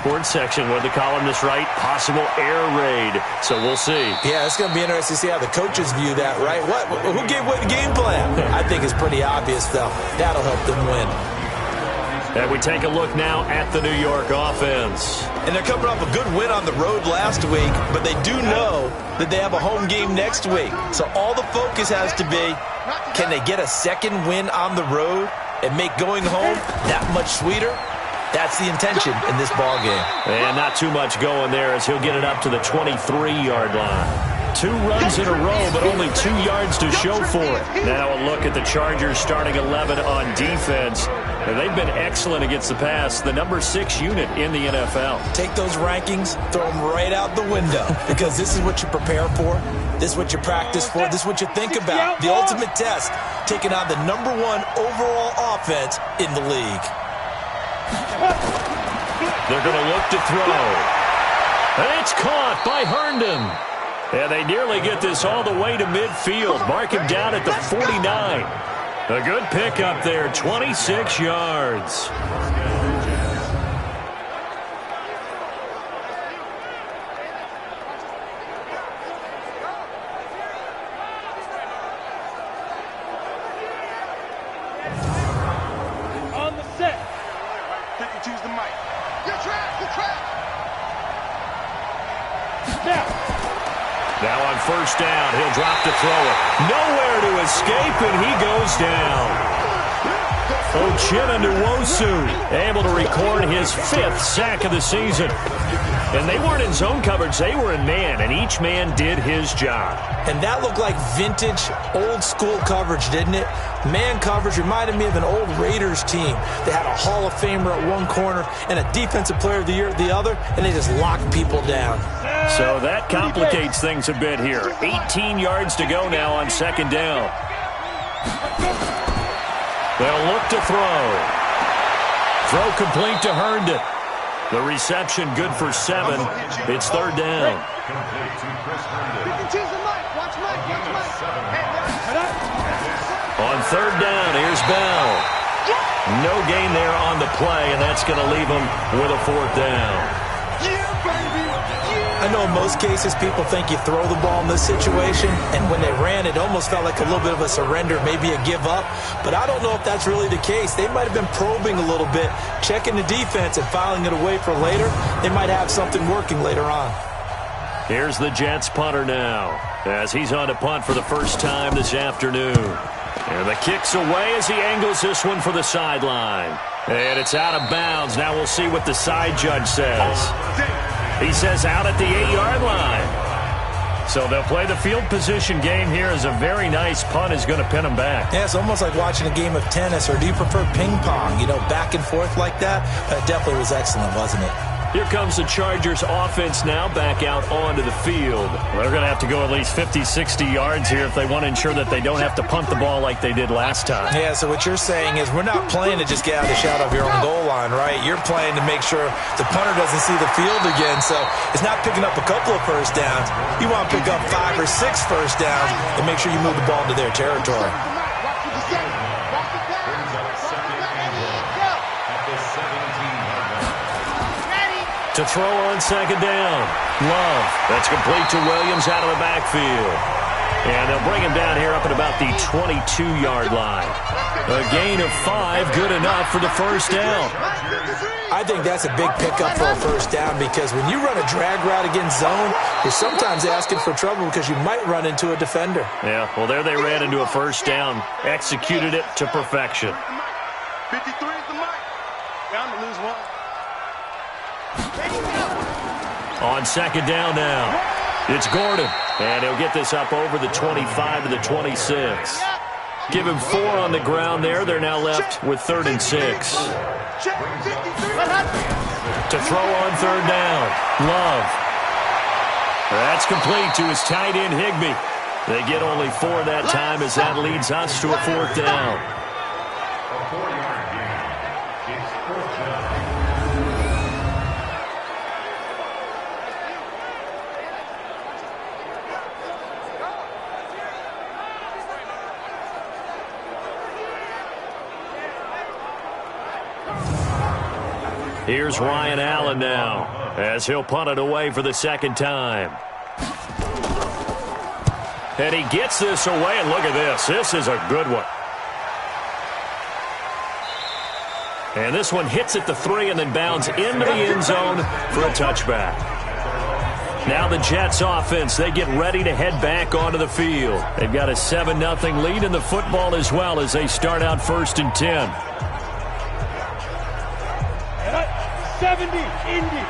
sports section. What the columnists write? Possible air raid. So we'll see. Yeah, it's going to be interesting to see how the coaches view that, right? Who gave away the game plan? I think it's pretty obvious, though. That'll help them win. And we take a look now at the New York offense. And they're coming off a good win on the road last week, but they do know that they have a home game next week. So all the focus has to be, can they get a second win on the road and make going home that much sweeter? That's the intention in this ball game. And not too much going there as he'll get it up to the 23-yard line. 2 runs in a row, but only 2 yards to show for it. Now a look at the Chargers starting 11 on defense. And they've been excellent against the pass, the number 6 unit in the NFL. Take those rankings, throw them right out the window, because this is what you prepare for. This is what you practice for. This is what you think about. The ultimate test, taking on the number 1 overall offense in the league. They're going to look to throw. And it's caught by Herndon. And they nearly get this all the way to midfield. Mark him down at the 49. A good pickup there, 26 yards. On the set. 52's the mic. Your track, your track. Now on first down, he'll drop to throw it. Nowhere to escape, and he goes down. Uchenna Nwosu able to record his 5th sack of the season. And they weren't in zone coverage, they were in man, and each man did his job. And that looked like vintage, old-school coverage, didn't it? Man coverage reminded me of an old Raiders team. They had a Hall of Famer at one corner and a Defensive Player of the Year at the other, and they just locked people down. So that complicates things a bit here. 18 yards to go now on second down. They'll look to throw. Throw complete to Herndon. The reception good for 7. It's third down. On third down, here's Bell. No gain there on the play, and that's going to leave him with a 4th down. I know in most cases people think you throw the ball in this situation, and when they ran, it almost felt like a little bit of a surrender, maybe a give up. But I don't know if that's really the case. They might have been probing a little bit, checking the defense and filing it away for later. They might have something working later on. Here's the Jets punter now, as he's on to punt for the first time this afternoon. And the kick's away as he angles this one for the sideline. And it's out of bounds. Now we'll see what the side judge says. He says out at the 8-yard line. So they'll play the field position game here as a very nice punt is going to pin them back. Yeah, it's almost like watching a game of tennis, or do you prefer ping pong? You know, back and forth like that? That definitely was excellent, wasn't it? Here comes the Chargers offense now back out onto the field. They're going to have to go at least 50, 60 yards here if they want to ensure that they don't have to punt the ball like they did last time. Yeah, so what you're saying is we're not playing to just get out of the shadow of your own goal line, right? You're playing to make sure the punter doesn't see the field again. So it's not picking up a couple of first downs. You want to pick up 5 or 6 first downs and make sure you move the ball into their territory. To throw on second down. Love. That's complete to Williams out of the backfield. And they'll bring him down here up at about the 22-yard line. A gain of 5, good enough for the first down. I think that's a big pickup for a first down, because when you run a drag route against zone, you're sometimes asking for trouble because you might run into a defender. Yeah, well, there they ran into a first down. Executed it to perfection. 53 is the mic. Down to lose 1. On second down now, it's Gordon. And he'll get this up over the 25 to the 26. Give him 4 on the ground there. They're now left with 3rd and 6. To throw on third down, Love. That's complete to his tight end, Higbee. They get only 4 that time as that leads us to a 4th down. Here's Ryan Allen now, as he'll punt it away for the second time. And he gets this away, and look at this. This is a good one. And this one hits at the 3 and then bounds into the end zone for a touchback. Now the Jets offense, they get ready to head back onto the field. They've got a 7-0 lead in the football as well as they start out 1st and 10. 70, Indy.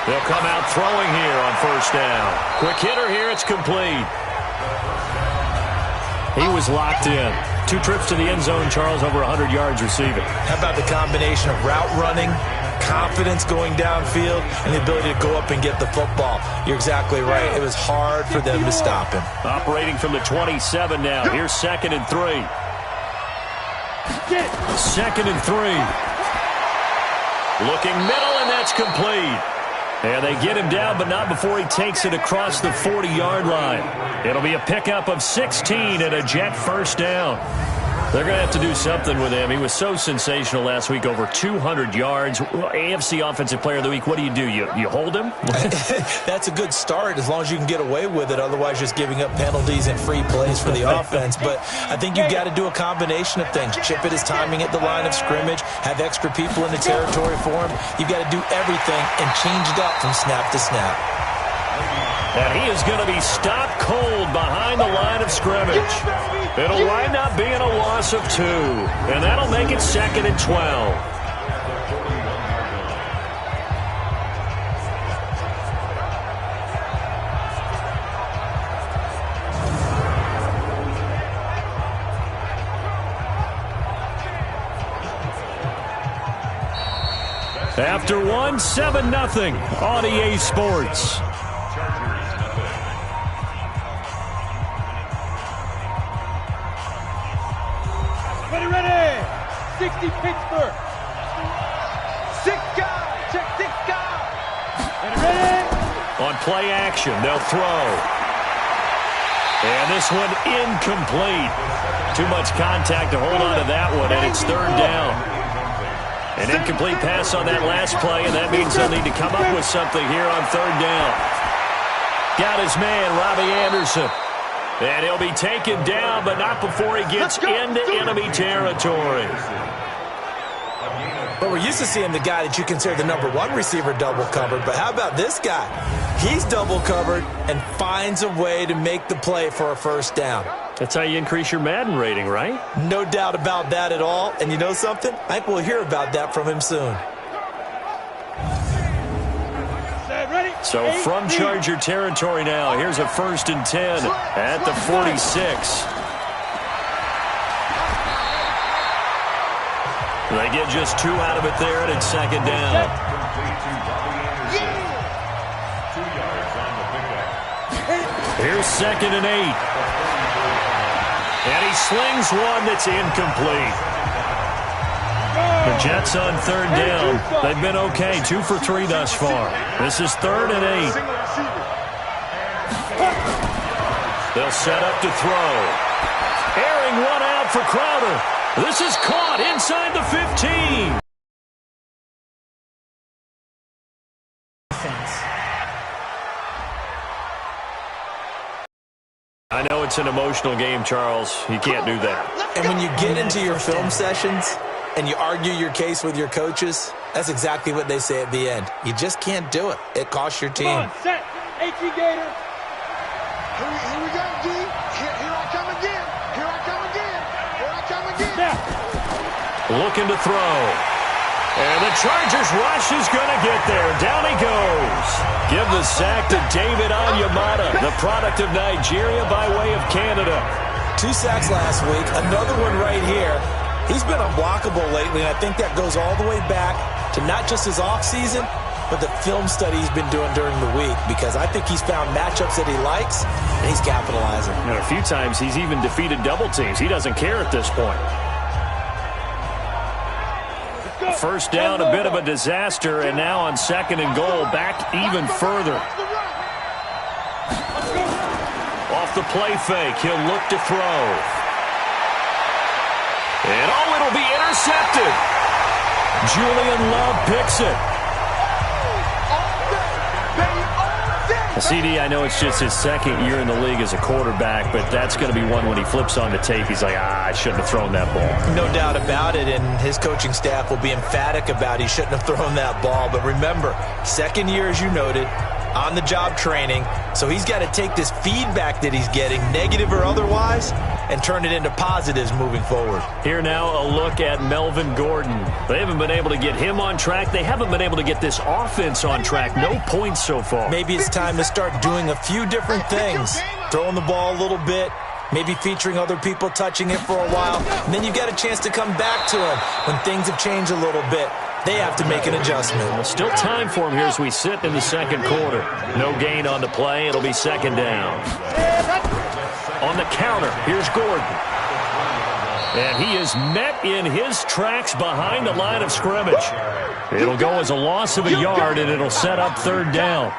They'll come out throwing here on 1st down. Quick hitter here, it's complete. He was locked in. 2 trips to the end zone, Charles, over 100 yards receiving. How about the combination of route running, confidence going downfield, and the ability to go up and get the football? You're exactly right. It was hard for them to stop him. Operating from the 27 now. Here's 2nd and 3. 2nd and 3. Looking middle, and that's complete. And they get him down, but not before he takes it across the 40-yard line. It'll be a pickup of 16 and a Jet 1st down. They're going to have to do something with him. He was so sensational last week, over 200 yards. AFC Offensive Player of the Week, what do? You hold him? That's a good start as long as you can get away with it. Otherwise, just giving up penalties and free plays for the offense. But I think you've got to do a combination of things. Chip it his timing at the line of scrimmage, have extra people in the territory for him. You've got to do everything and change it up from snap to snap. And he is going to be stopped cold behind the line of scrimmage. It'll wind up being a loss of 2. And that'll make it 2nd and 12. After 1, 7-0 on EA Sports. Ready. 60 Pittsburgh. 6 guys. Check 6 guys. Ready. On play action, they'll throw. And this one incomplete. Too much contact to hold on to that one, and it's 3rd down. An incomplete pass on that last play, and that means they'll need to come up with something here on 3rd down. Got his man, Robbie Anderson. And he'll be taken down, but not before he gets into enemy territory. Well, we're used to seeing the guy that you consider the number 1 receiver double covered, but how about this guy? He's double covered and finds a way to make the play for a 1st down. That's how you increase your Madden rating, right? No doubt about that at all. And you know something? I think we'll hear about that from him soon. So from Charger territory now, here's a 1st and 10 at the 46. They get just 2 out of it there, and it's 2nd down. Here's 2nd and 8. And he slings one that's incomplete. The Jets on 3rd down. They've been okay, 2 for 3 thus far. This is 3rd and 8. They'll set up to throw. Airing one out for Crowder. This is caught inside the 15. I know it's an emotional game, Charles. You can't do that. And when you get into your film sessions and you argue your case with your coaches, that's exactly what they say at the end. You just can't do it. It costs your team. Come on, set. H.E. Gator. Here we go, D. Here I come again. Here I come again. Here I come again. Now. Looking to throw. And the Chargers rush is going to get there. Down he goes. Give the sack to David Onyemata, the product of Nigeria by way of Canada. 2 sacks last week. Another one right here. He's been unblockable lately, and I think that goes all the way back to not just his offseason, but the film study he's been doing during the week, because I think he's found matchups that he likes, and he's capitalizing. And a few times he's even defeated double teams. He doesn't care at this point. 1st down, a bit of a disaster, and now on 2nd and goal, back even further. Off the play fake, he'll look to throw. Julian Love picks it. CD, I know it's just his second year in the league as a quarterback, but that's going to be one when he flips on the tape. He's like, I shouldn't have thrown that ball. No doubt about it, and his coaching staff will be emphatic about he shouldn't have thrown that ball. But remember, second year, as you noted, on-the-job training, so he's got to take this feedback that he's getting, negative or otherwise, and turn it into positives moving forward. Here now a look at Melvin Gordon. They haven't been able to get him on track. They haven't been able to get this offense on track. No points so far. Maybe it's time to start doing a few different things. Throwing the ball a little bit, maybe featuring other people touching it for a while, and then you get a chance to come back to him when things have changed a little bit. They have to make an adjustment. Well, still time for him here as we sit in the second quarter. No gain on the play. It'll be second down. On the counter, here's Gordon. And he is met in his tracks behind the line of scrimmage. It'll go as a loss of a yard, and it'll set up third down.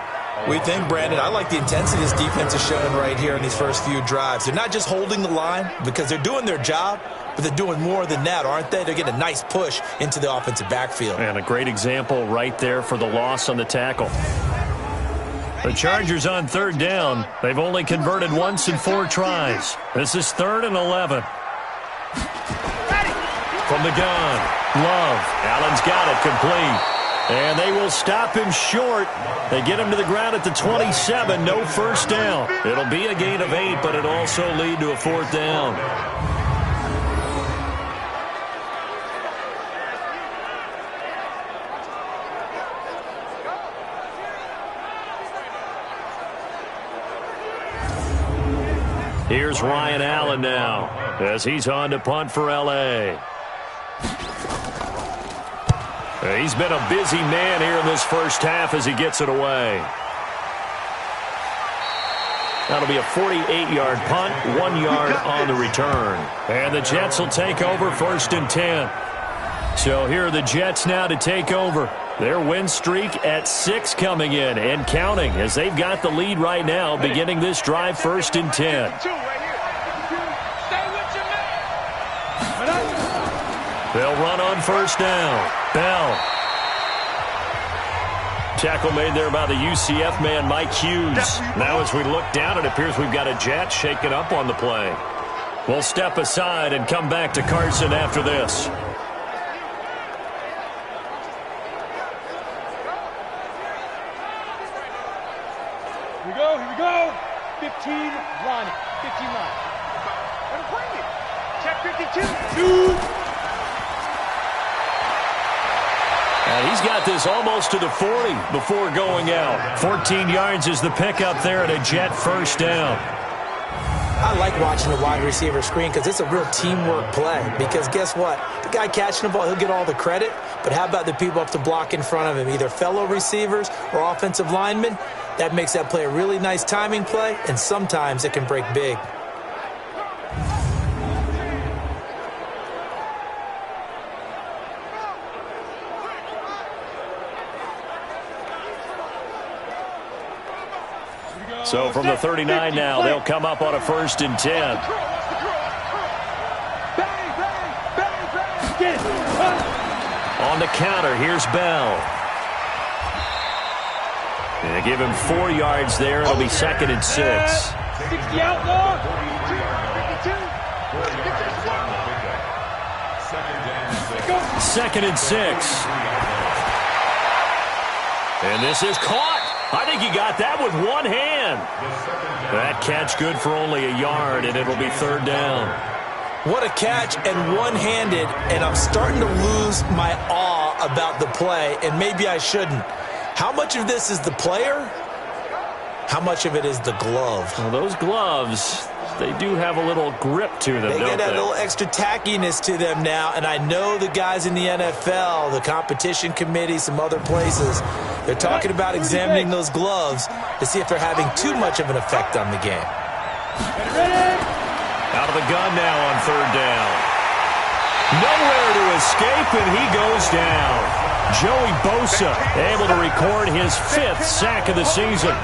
We think, Brandon, I like the intensity this defense is showing right here in these first few drives. They're not just holding the line because they're doing their job, but they're doing more than that, aren't they? They're getting a nice push into the offensive backfield. And a great example right there for the loss on the tackle. The Chargers on third down. They've only converted once in 4 tries. This is 3rd and 11. From the gun, Love. Allen's got it complete. And they will stop him short. They get him to the ground at the 27. No first down. It'll be a gain of 8, but it'll also lead to a 4th down. Here's Ryan Allen now as he's on to punt for L.A. He's been a busy man here in this first half as he gets it away. That'll be a 48-yard punt, 1 yard on the return. And the Jets will take over 1st and 10. So here are the Jets now to take over. Their win streak at 6 coming in and counting as they've got the lead right now beginning this drive 1st and 10. They'll run on 1st down. Bell. Tackle made there by the UCF man, Mike Hughes. Now as we look down, it appears we've got a Jet shaken up on the play. We'll step aside and come back to Carson after this. Here we go. 15 line. 15 line. Let him bring it. Check 52. 2. And he's got this almost to the 40 before going out. 14 yards is the pickup there at a Jet 1st down. I like watching the wide receiver screen because it's a real teamwork play. Because guess what? The guy catching the ball, he'll get all the credit. But how about the people up to block in front of him, either fellow receivers or offensive linemen? That makes that play a really nice timing play, and sometimes it can break big. So from the 39 now, they'll come up on a 1st and 10. On the counter, here's Bell. And they give him 4 yards there. It'll be 2nd and 6. 60 outlaw. 2nd and 6. And this is caught. I think he got that with one hand. That catch good for only a yard, and it'll be 3rd down. What a catch and one-handed, and I'm starting to lose my awe about the play, and maybe I shouldn't. How much of this is the player? How much of it is the glove? Well, those gloves, they do have a little grip to them, They don't get that they? little extra tackiness to them now, and I know the guys in the NFL, the competition committee, some other places, they're talking about examining those gloves to see if they're having too much of an effect on the game. Out of the gun now on 3rd down. Nowhere to escape, and he goes down. Joey Bosa able to record his 5th sack of the season.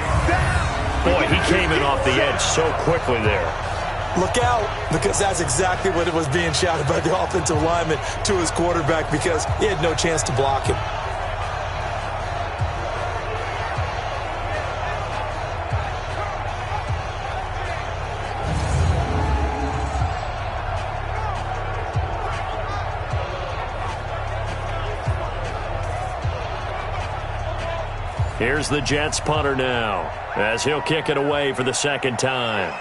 Boy, he came in off the edge so quickly there. Look out, because that's exactly what it was being shouted by the offensive lineman to his quarterback, because he had no chance to block him. Here's the Jets punter now, as he'll kick it away for the second time.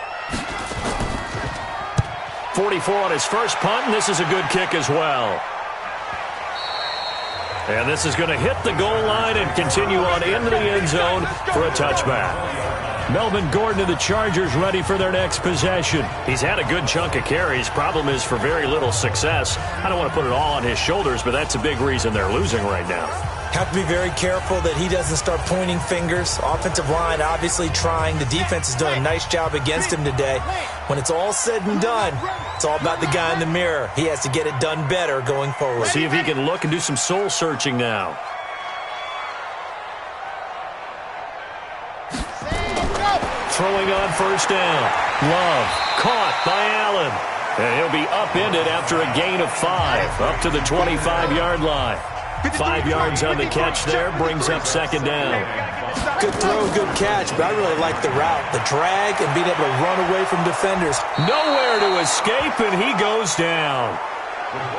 44 on his first punt, and this is a good kick as well. And this is going to hit the goal line and continue on into the end zone for a touchback. Melvin Gordon and the Chargers ready for their next possession. He's had a good chunk of carries. Problem is for very little success. I don't want to put it all on his shoulders, but that's a big reason they're losing right now. Have to be very careful that he doesn't start pointing fingers. Offensive line obviously trying. The defense is doing a nice job against him today. When it's all said and done, it's all about the guy in the mirror. He has to get it done better going forward. See if he can look and do some soul searching now. Throwing on first down. Love caught by Allen. And he'll be upended after a gain of 5 up to the 25-yard line. 5 yards on the catch there, brings up second down. Good throw, good catch, but I really like the route, the drag, and being able to run away from defenders. Nowhere to escape, and he goes down. That's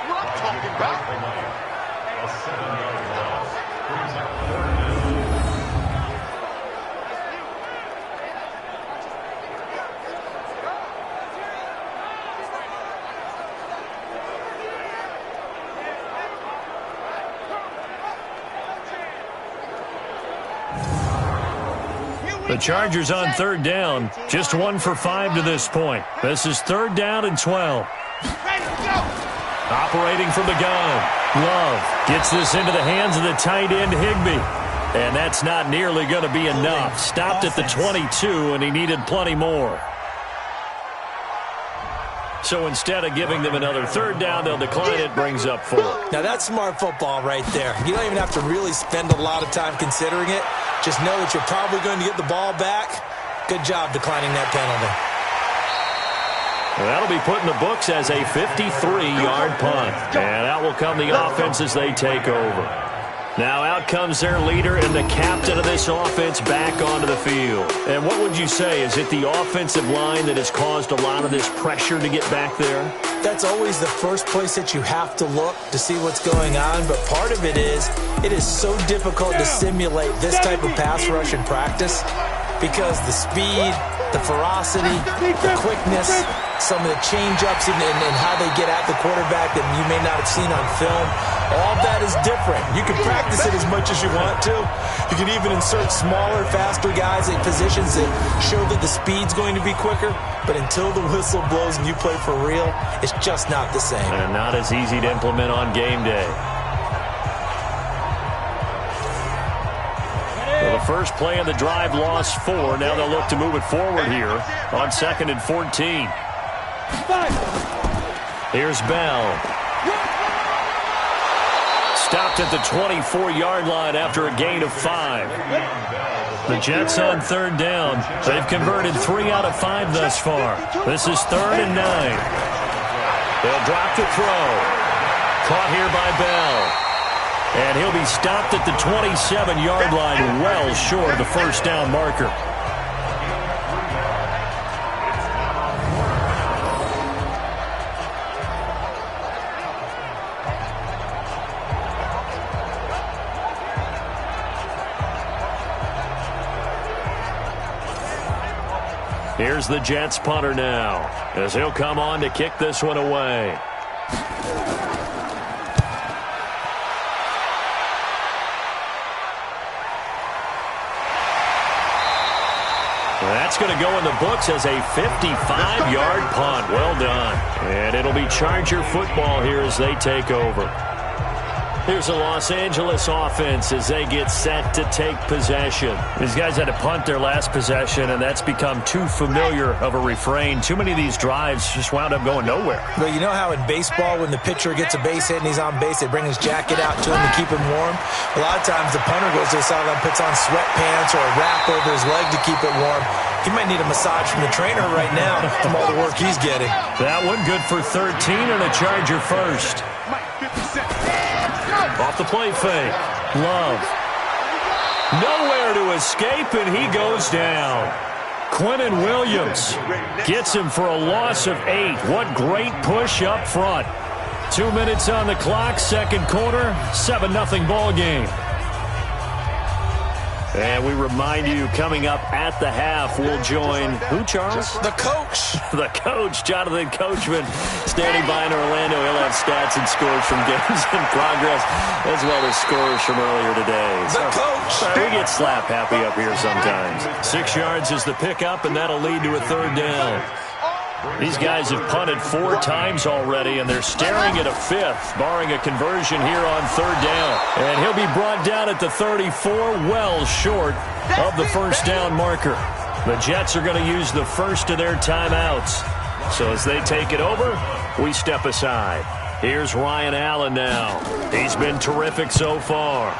what I'm talking about. The Chargers on third down, just 1 for 5 to this point. This is 3rd down and 12. Operating from the gun. Love gets this into the hands of the tight end, Higbee. And that's not nearly going to be enough. Stopped at the 22, and he needed plenty more. So instead of giving them another 3rd down, they'll decline it, brings up 4. Now that's smart football right there. You don't even have to really spend a lot of time considering it. Just know that you're probably going to get the ball back. Good job declining that penalty. Well, that'll be put in the books as a 53-yard punt. And out will come the offense as they take over. Now out comes their leader and the captain of this offense back onto the field. And what would you say? Is it the offensive line that has caused a lot of this pressure to get back there? That's always the first place that you have to look to see what's going on. But part of it is so difficult to simulate this type of pass rush in practice because the speed, the ferocity, the quickness, some of the change-ups and how they get at the quarterback that you may not have seen on film, all that is different. You can practice it as much as you want to. You can even insert smaller, faster guys in positions that show that the speed's going to be quicker. But until the whistle blows and you play for real, it's just not the same. And not as easy to implement on game day. Well, the first play of the drive lost 4. Now they'll look to move it forward here on 2nd and 14. Here's Bell. Stopped at the 24-yard line after a gain of 5. The Jets on 3rd down. They've converted 3 out of 5 thus far. This is 3rd and 9. They'll drop the throw. Caught here by Bell. And he'll be stopped at the 27-yard line, well short of the first down marker. Here's the Jets punter now, as he'll come on to kick this one away. That's going to go in the books as a 55-yard punt. Well done. And it'll be Charger football here as they take over. Here's a Los Angeles offense as they get set to take possession. These guys had to punt their last possession, and that's become too familiar of a refrain. Too many of these drives just wound up going nowhere. Well, you know how in baseball when the pitcher gets a base hit and he's on base, they bring his jacket out to him to keep him warm? A lot of times the punter goes to the sideline, puts on sweatpants or a wrap over his leg to keep it warm. He might need a massage from the trainer right now from all the work he's getting. That one good for 13 and a Charger first. Off the play fake. Love. Nowhere to escape, and he goes down. Quinnen Williams gets him for a loss of 8. What great push up front. 2 minutes on the clock, second quarter, 7-0 ball game. And we remind you, coming up at the half, we'll join who, Charles? The coach. The coach, Jonathan Coachman, standing by in Orlando. He'll have stats and scores from games in progress, as well as scores from earlier today. The coach. We get slap happy up here sometimes. 6 yards is the pickup, and that'll lead to a third down. These guys have punted 4 times already, and they're staring at a 5th, barring a conversion here on third down. And he'll be brought down at the 34, well short of the first down marker. The Jets are going to use the first of their timeouts. So as they take it over, we step aside. Here's Ryan Allen now. He's been terrific so far.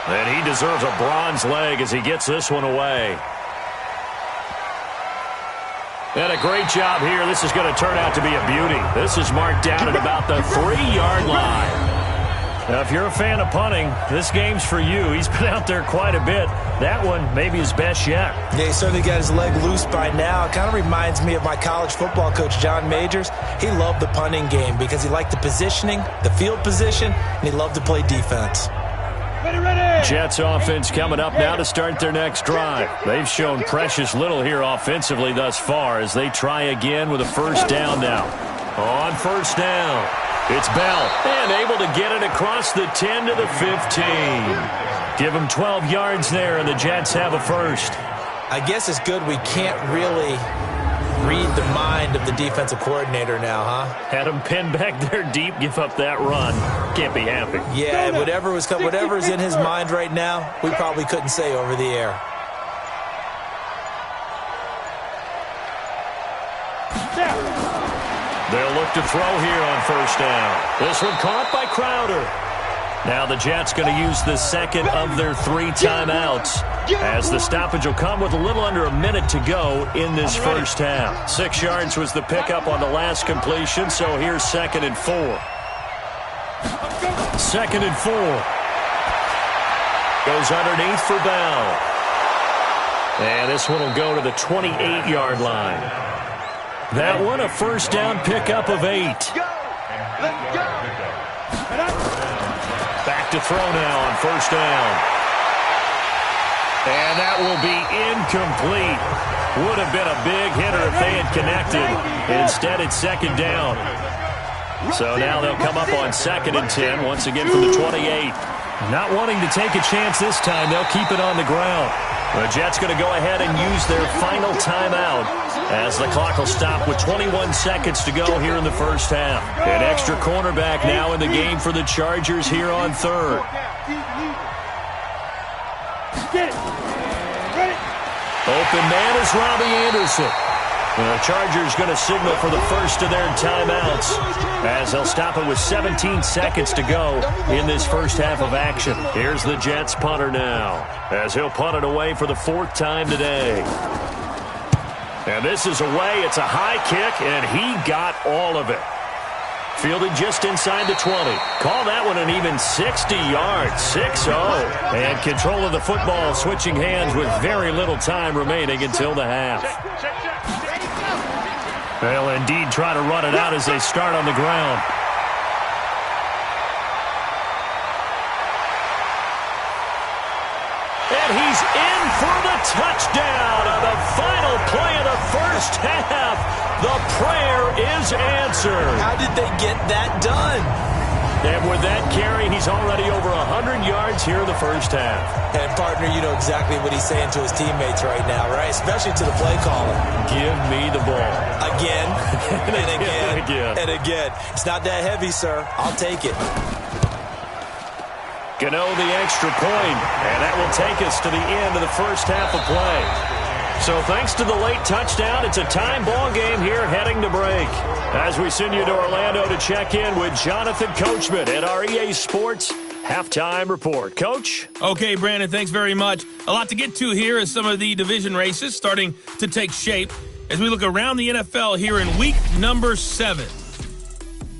And he deserves a bronze leg as he gets this one away. And a great job here. This is going to turn out to be a beauty. This is marked down at about the 3-yard line. Now, if you're a fan of punting, this game's for you. He's been out there quite a bit. That one maybe his best yet. Yeah, he certainly got his leg loose by now. It kind of reminds me of my college football coach, John Majors. He loved the punting game because he liked the positioning, the field position, and he loved to play defense. Jets offense coming up now to start their next drive. They've shown precious little here offensively thus far as they try again with a first down now. On first down, it's Bell, and able to get it across the 10 to the 15. Give them 12 yards there, and the Jets have a first. I guess it's good we can't really read the mind of the defensive coordinator now, huh? Had him pinned back there deep, give up that run. Can't be happy. Yeah, whatever's in his mind right now, we probably couldn't say over the air. They'll look to throw here on first down. This one caught by Crowder. Now the Jets going to use the second of their 3 timeouts, as the stoppage will come with a little under a minute to go in this first half. 6 yards was the pickup on the last completion, so here's 2nd and 4. 2nd and 4. Goes underneath for Bell. And this one will go to the 28-yard line. That one a first down pickup of 8. Back to throw now on first down. And that will be incomplete. Would have been a big hitter if they had connected. Instead, it's 2nd down. So now they'll come up on 2nd and 10, once again from the 28. Not wanting to take a chance this time, they'll keep it on the ground. The Jets going to go ahead and use their final timeout as the clock will stop with 21 seconds to go here in the first half. An extra cornerback now in the game for the Chargers here on third. Open man is Robbie Anderson. The Chargers going to signal for the first of their timeouts as they'll stop it with 17 seconds to go in this first half of action. Here's the Jets punter now as he'll punt it away for the 4th time today. And this is away. It's a high kick, and he got all of it. Fielded just inside the 20. Call that one an even 60 yards, 6-0. And control of the football switching hands with very little time remaining until the half. They'll indeed try to run it out as they start on the ground. And he's in for the touchdown on the final play of the first half. The prayer is answered. How did they get that done? And with that carry, he's already over 100 yards here in the first half. And, partner, you know exactly what he's saying to his teammates right now, right? Especially to the play caller. Give me the ball. Again, and again, and again. and again. It's not that heavy, sir. I'll take it. Gano the extra point, and that will take us to the end of the first half of play. So thanks to the late touchdown, it's a time ball game here heading to break. As we send you to Orlando to check in with Jonathan Coachman at our EA Sports Halftime Report. Coach? Okay, Brandon, thanks very much. A lot to get to here as some of the division races starting to take shape as we look around the NFL here in week number 7.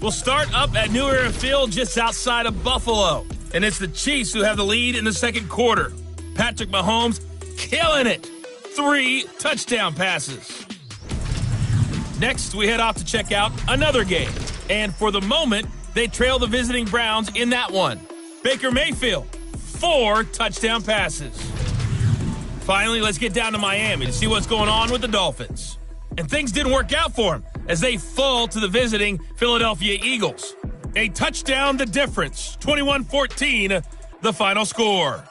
We'll start up at New Era Field just outside of Buffalo. And it's the Chiefs who have the lead in the second quarter. Patrick Mahomes killing it. 3 touchdown passes. Next, we head off to check out another game. And for the moment, they trail the visiting Browns in that one. Baker Mayfield, 4 touchdown passes. Finally, let's get down to Miami to see what's going on with the Dolphins. And things didn't work out for them as they fall to the visiting Philadelphia Eagles. A touchdown the difference, 21-14, the final score.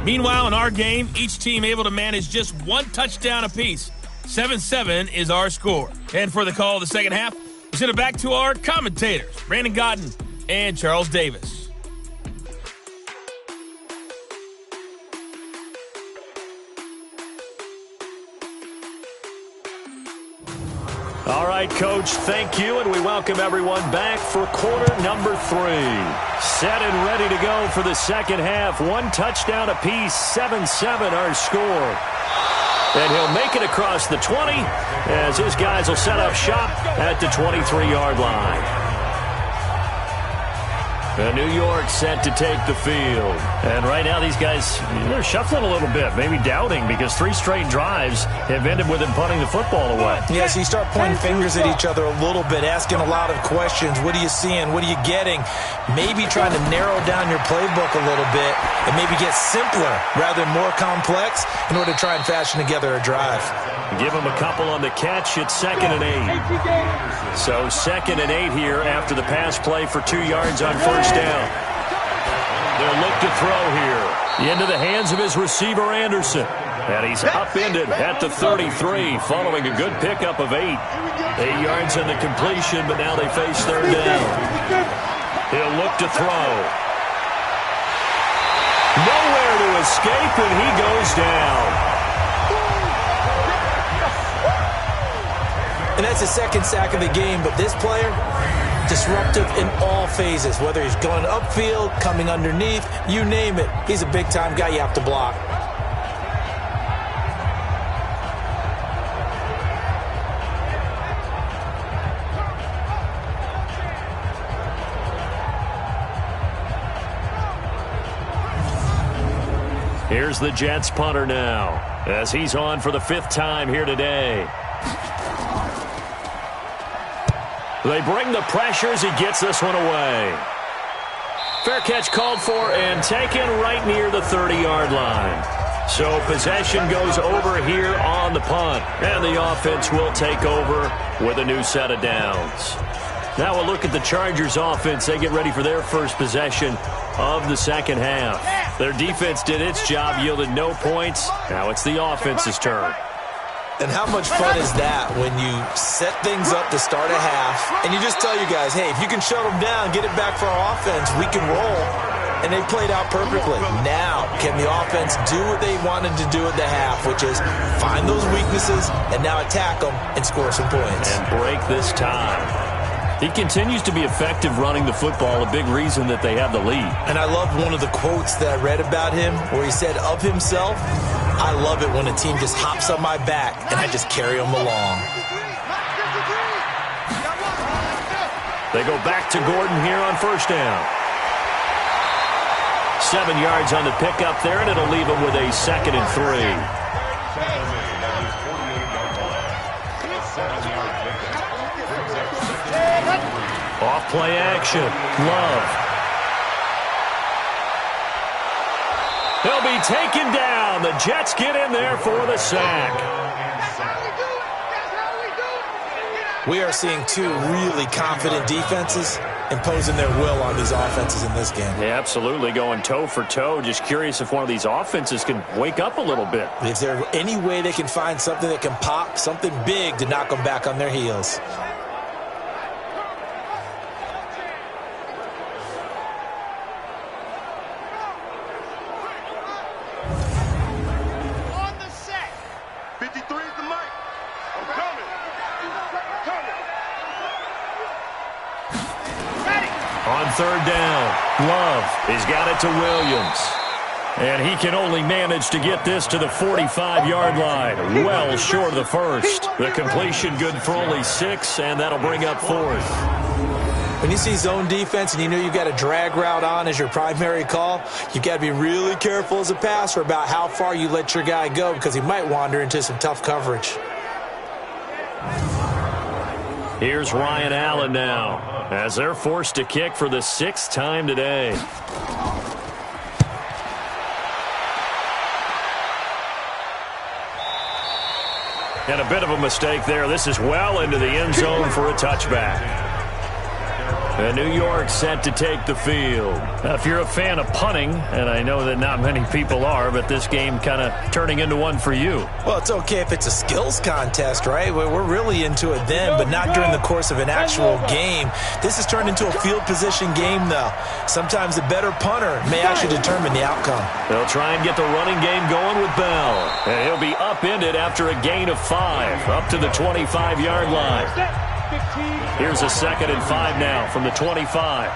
Meanwhile, in our game, each team able to manage just 1 touchdown apiece. 7-7 is our score. And for the call of the second half, we send it back to our commentators, Brandon Godden and Charles Davis. All right, Coach, thank you, and we welcome everyone back for quarter number 3. Set and ready to go for the second half. 1 touchdown apiece, 7-7 our score. And he'll make it across the 20 as his guys will set up shop at the 23-yard line. New York set to take the field. And right now these guys, they're shuffling a little bit, maybe doubting, because 3 straight drives have ended with them punting the football away. Yeah, so you start pointing fingers at each other a little bit, asking a lot of questions. What are you seeing? What are you getting? Maybe trying to narrow down your playbook a little bit and maybe get simpler rather than more complex in order to try and fashion together a drive. Give him a couple on the catch. It's 2nd and 8. So 2nd and 8 here after the pass play for 2 yards on first down. They'll look to throw here into the hands of his receiver, Anderson. And he's upended at the 33 following a good pickup of 8. 8 yards on the completion, but now they face 3rd down. He'll look to throw. Nowhere to escape, and he goes down. And that's the 2nd sack of the game, but this player, disruptive in all phases, whether he's going upfield, coming underneath, you name it. He's a big-time guy you have to block. Here's the Jets punter now as he's on for the 5th time here today. They bring the pressure as he gets this one away. Fair catch called for and taken right near the 30-yard line. So possession goes over here on the punt, and the offense will take over with a new set of downs. Now we'll look at the Chargers offense. They get ready for their first possession of the second half. Their defense did its job, yielded no points. Now it's the offense's turn. And how much fun is that when you set things up to start a half and you just tell you guys, hey, if you can shut them down, get it back for our offense, we can roll. And they played out perfectly. Now, can the offense do what they wanted to do at the half, which is find those weaknesses and now attack them and score some points. And break this time. He continues to be effective running the football, a big reason that they have the lead. And I loved one of the quotes that I read about him where he said of himself, I love it when a team just hops on my back and I just carry them along. They go back to Gordon here on first down. 7 yards on the pickup there, and it'll leave him with a 2nd and 3. Off play action. Love. He'll be taken down. The Jets get in there for the sack. We are seeing 2 really confident defenses imposing their will on these offenses in this game. Yeah, absolutely, going toe for toe. Just curious if one of these offenses can wake up a little bit. Is there any way they can find something that can pop, something big to knock them back on their heels? On third down, Love has got it to Williams. And he can only manage to get this to the 45-yard line. Well short of the first. The completion good for only 6, and that'll bring up 4th. When you see zone defense and you know you've got a drag route on as your primary call, you've got to be really careful as a passer about how far you let your guy go because he might wander into some tough coverage. Here's Ryan Allen now as they're forced to kick for the 6th time today. And a bit of a mistake there. This is well into the end zone for a touchback. And New York set to take the field. Now, if you're a fan of punting, and I know that not many people are, but this game kind of turning into one for you. Well, it's okay if it's a skills contest, right? We're really into it then, but not during the course of an actual game. This has turned into a field position game, though. Sometimes a better punter may actually determine the outcome. They'll try and get the running game going with Bell. And he'll be upended after a gain of 5, up to the 25-yard line. Here's a 2nd and 5 now from the 25.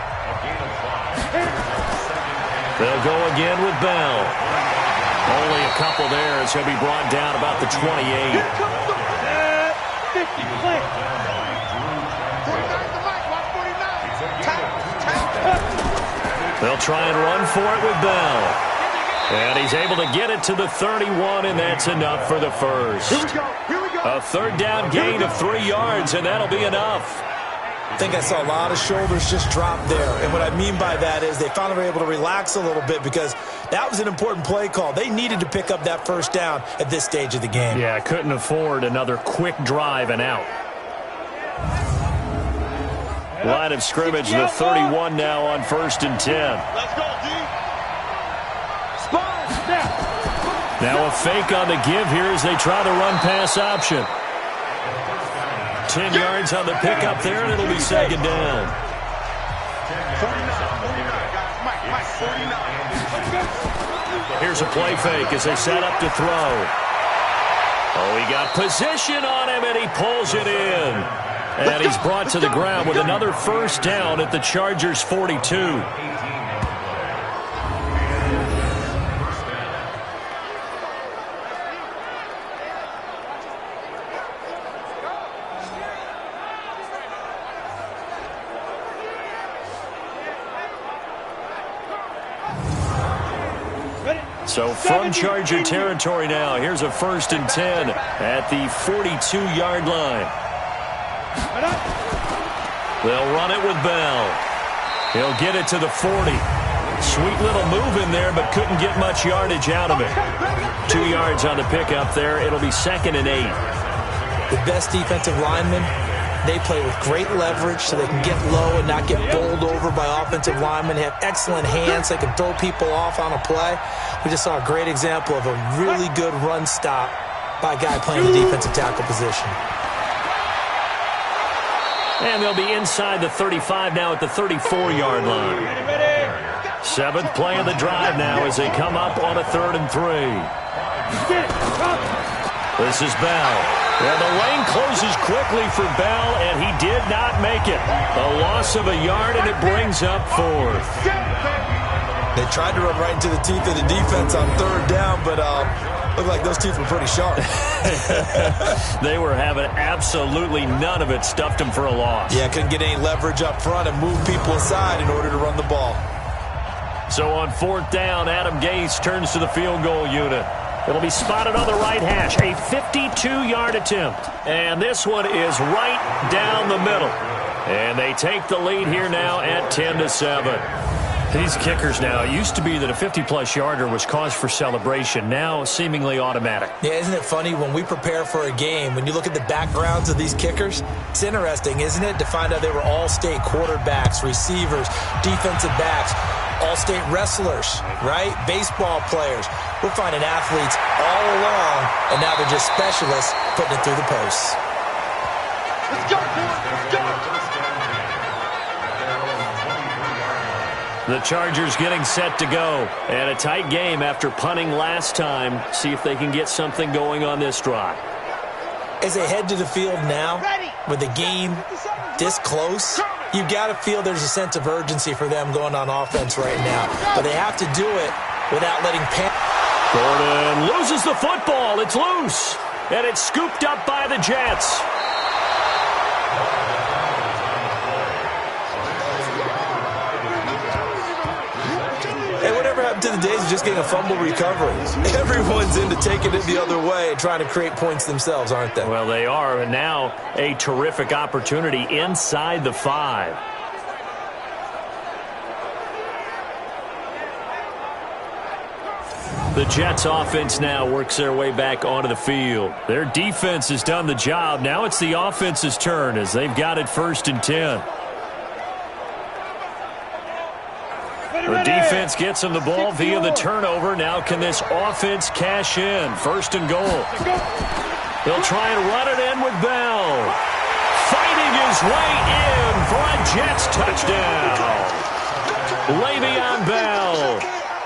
They'll go again with Bell. Only a couple there as he'll be brought down about the 28. They'll try and run for it with Bell. And he's able to get it to the 31, and that's enough for the first. A third down gain of 3 yards, and that'll be enough. I think I saw a lot of shoulders just drop there. And what I mean by that is they finally were able to relax a little bit because that was an important play call. They needed to pick up that first down at this stage of the game. Yeah, couldn't afford another quick drive and out. Line of scrimmage, the 31 now on 1st and 10. Let's go, D. Now a fake on the give here as they try the run-pass option. 10 yards on the pickup there, and it'll be 2nd down. 49. Here's a play fake as they set up to throw. Oh, he got position on him, and he pulls it in. And he's brought to the ground with another first down at the Chargers' 42. So from Charger territory now, here's a 1st and 10 at the 42-yard line. They'll run it with Bell. He'll get it to the 40. Sweet little move in there, but couldn't get much yardage out of it. 2 yards on the pickup there. It'll be 2nd and 8. The best defensive linemen, they play with great leverage so they can get low and not get bowled over by offensive linemen. They have excellent hands. They can throw people off on a play. We just saw a great example of a really good run stop by a guy playing the defensive tackle position. And they'll be inside the 35 now at the 34-yard line. 7th play of the drive now as they come up on a 3rd and 3. This is Bell. And the lane closes quickly for Bell, and he did not make it. A loss of a yard, and it brings up 4th. They tried to run right into the teeth of the defense on 3rd down, but looked like those teeth were pretty sharp. They were having absolutely none of it. Stuffed them for a loss. Yeah, couldn't get any leverage up front and move people aside in order to run the ball. So on 4th down, Adam Gase turns to the field goal unit. It'll be spotted on the right hash. A 52-yard attempt. And this one is right down the middle. And they take the lead here now at 10-7. These kickers now, it used to be that a 50-plus yarder was cause for celebration. Now seemingly automatic. Yeah, isn't it funny when we prepare for a game, when you look at the backgrounds of these kickers, it's interesting, isn't it, to find out they were all-state quarterbacks, receivers, defensive backs, all-state wrestlers, right? Baseball players. We're finding athletes all along, and now they're just specialists putting it through the posts. Let's go, let's go. The Chargers getting set to go. And a tight game after punting last time. See if they can get something going on this drive. As they head to the field now, with the game this close, You got to feel there's a sense of urgency for them going on offense right now. But they have to do it without letting Gordon loses the football. It's loose. And it's scooped up by the Jets. Hey, whatever happened to the days of just getting a fumble recovery? Everyone's into taking it the other way and trying to create points themselves, aren't they? Well, they are, and now a terrific opportunity inside the 5. The Jets offense now works their way back onto the field. Their defense has done the job. Now it's the offense's turn as they've got it 1st and 10. The defense gets him the ball via the turnover. Now can this offense cash in? 1st and goal. They'll try and run it in with Bell. Fighting his way in for a Jets touchdown. Le'Veon Bell,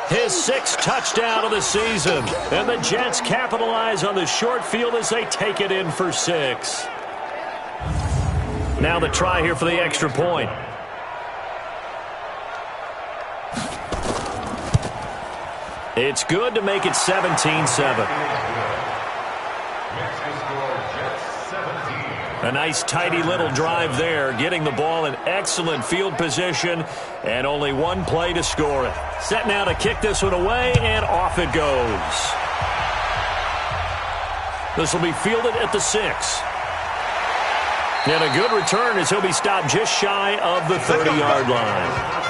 his 6th touchdown of the season. And the Jets capitalize on the short field as they take it in for 6. Now the try here for the extra point. It's good to make it 17-7. A nice, tidy little drive there, getting the ball in excellent field position, and only one play to score it. Set now to kick this one away, and off it goes. This will be fielded at the 6. And a good return as he'll be stopped just shy of the 30-yard line.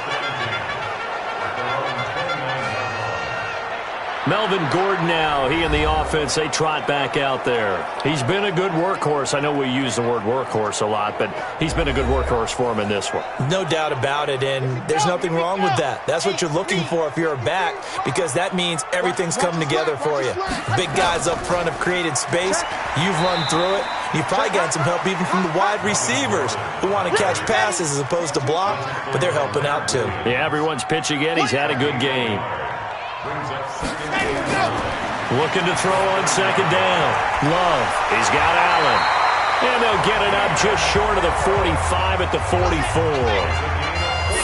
Melvin Gordon now, he and the offense, they trot back out there. He's been a good workhorse. I know we use the word workhorse a lot, but he's been a good workhorse for him in this one. No doubt about it, and there's nothing wrong with that. That's what you're looking for if you're a back, because that means everything's come together for you. Big guys up front have created space. You've run through it. You've probably gotten some help even from the wide receivers who want to catch passes as opposed to block, but they're helping out too. Yeah, everyone's pitching in. He's had a good game. Looking to throw on 2nd down. Love. He's got Allen. And they'll get it up just short of the 45 at the 44.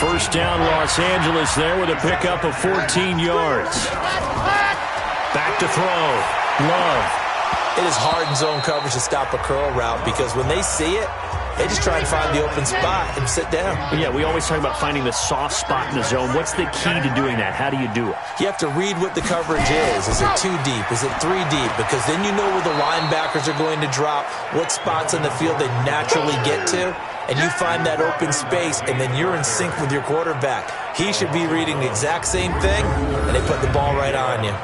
1st down Los Angeles there with a pickup of 14 yards. Back to throw. Love. It is hard in zone coverage to stop a curl route because when they see it, they just try and find the open spot and sit down. Yeah, we always talk about finding the soft spot in the zone. What's the key to doing that? How do you do it? You have to read what the coverage is. Is it 2 deep? Is it 3 deep? Because then you know where the linebackers are going to drop, what spots on the field they naturally get to, and you find that open space, and then you're in sync with your quarterback. He should be reading the exact same thing, and they put the ball right on you.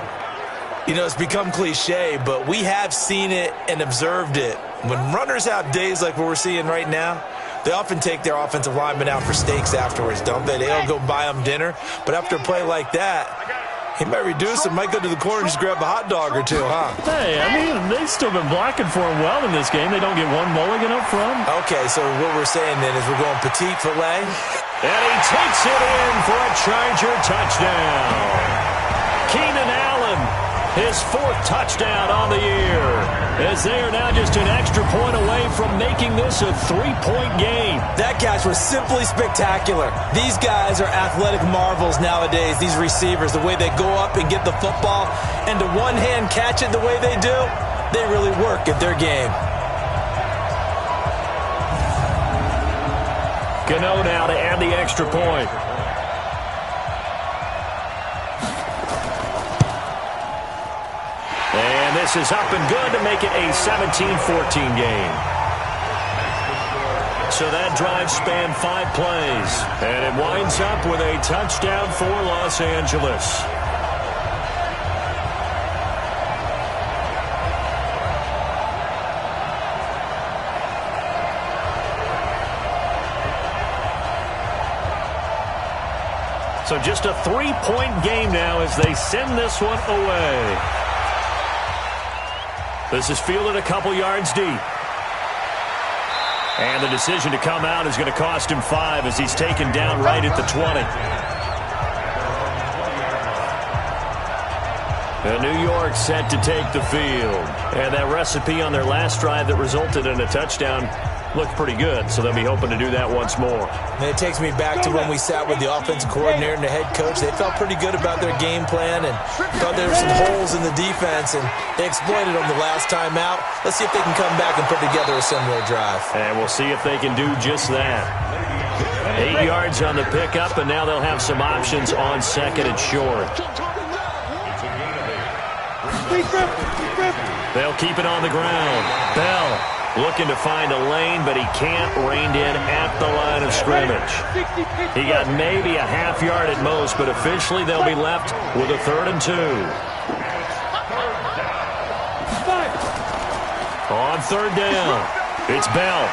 You know, it's become cliche, but we have seen it and observed it. When runners have days like what we're seeing right now, they often take their offensive linemen out for steaks afterwards, don't they? They don't go buy them dinner. But after a play like that, he might reduce it, might go to the corner and just grab a hot dog or two, huh? Hey, I mean, they've still been blocking for him well in this game. They don't get one mulligan up front. Okay, so what we're saying then is we're going petite filet. And he takes it in for a Charger touchdown. Keenan Allen, his 4th touchdown on the year, as they are now just an extra point away from making this a 3-point game. That catch was simply spectacular. These guys are athletic marvels nowadays, these receivers, the way they go up and get the football, and to one-hand catch it the way they do, they really work at their game. Gano now to add the extra point. And this is up and good to make it a 17-14 game. So that drive spanned 5 plays. And it winds up with a touchdown for Los Angeles. So just a 3-point game now as they send this one away. This is fielded a couple yards deep. And the decision to come out is going to cost him 5 as he's taken down right at the 20. And New York set to take the field. And that recipe on their last drive that resulted in a touchdown looked pretty good, so they'll be hoping to do that once more. And it takes me back to when we sat with the offensive coordinator and the head coach. They felt pretty good about their game plan and thought there were some holes in the defense, and they exploited them the last time out. Let's see if they can come back and put together a similar drive. And we'll see if they can do just that. 8 yards on the pickup, and now they'll have some options on second and short. They'll keep it on the ground. Bell looking to find a lane, but he can't. Reined in at the line of scrimmage. He got maybe a half yard at most, but officially they'll be left with a 3rd and 2. On 3rd down, it's Bell.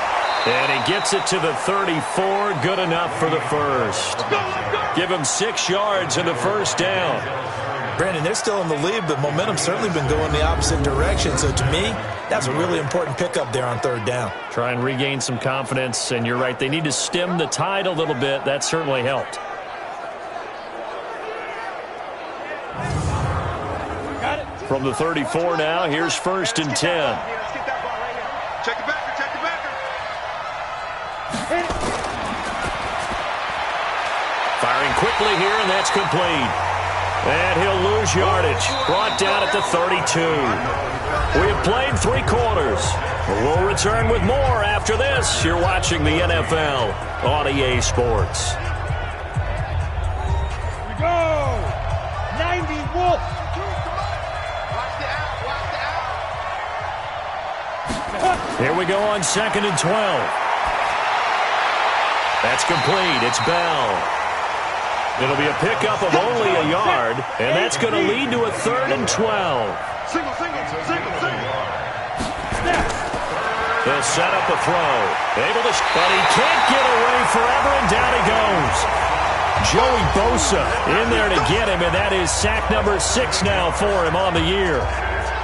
And he gets it to the 34, good enough for the first. Give him 6 yards in the first down. Brandon, they're still in the lead, but momentum's certainly been going the opposite direction. So to me, that's a really important pickup there on 3rd down. Try and regain some confidence, and you're right, they need to stem the tide a little bit. That certainly helped. From the 34 now, here's 1st and 10. Check it back. Firing quickly here, and that's complete. And he'll lose yardage. Brought down at the 32. We have played 3 quarters. We'll return with more after this. You're watching the NFL on EA Sports. Here we go. 90 Wolf. Here we go on 2nd and 12. That's complete. It's Bell. It'll be a pickup of only a yard, and that's going to lead to a 3rd and 12. Single. They'll set up a throw. Able to, but he can't get away forever, and down he goes. Joey Bosa in there to get him, and that is sack number 6 now for him on the year.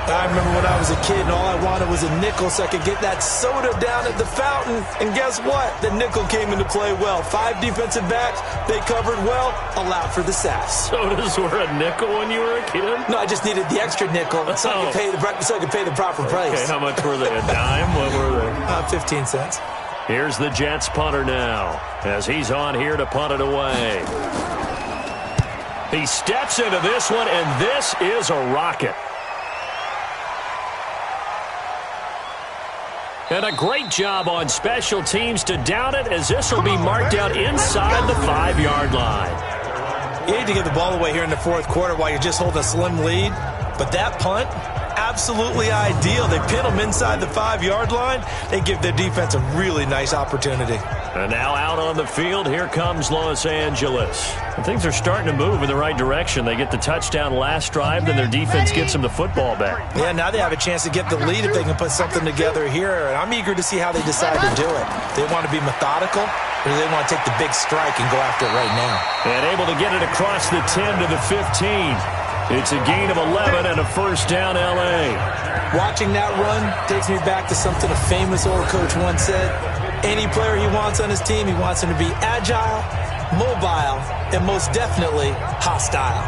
I remember when I was a kid and all I wanted was a nickel so I could get that soda down at the fountain. And guess what? The nickel came into play well. 5 defensive backs, they covered well, allowed for the sacks. Sodas were a nickel when you were a kid? No, I just needed the extra nickel so I could pay the proper price. Okay, how much were they? A dime? What were they? 15 cents. Here's the Jets punter now as he's on here to punt it away. He steps into this one, and this is a rocket. And a great job on special teams to down it, as this will be marked out inside the 5-yard line. You hate to give the ball away here in the 4th quarter while you're just holding a slim lead, but that punt, absolutely ideal. They pin them inside the 5-yard line. They give their defense a really nice opportunity. And now out on the field, here comes Los Angeles. And things are starting to move in the right direction. They get the touchdown last drive, then their defense gets them the football back. Yeah, now they have a chance to get the lead if they can put something together here. And I'm eager to see how they decide to do it. They want to be methodical, or do they want to take the big strike and go after it right now? And able to get it across the 10 to the 15. It's a gain of 11 and a first down, L.A. Watching that run takes me back to something a famous old coach once said. Any player he wants on his team, he wants him to be agile, mobile, and most definitely hostile.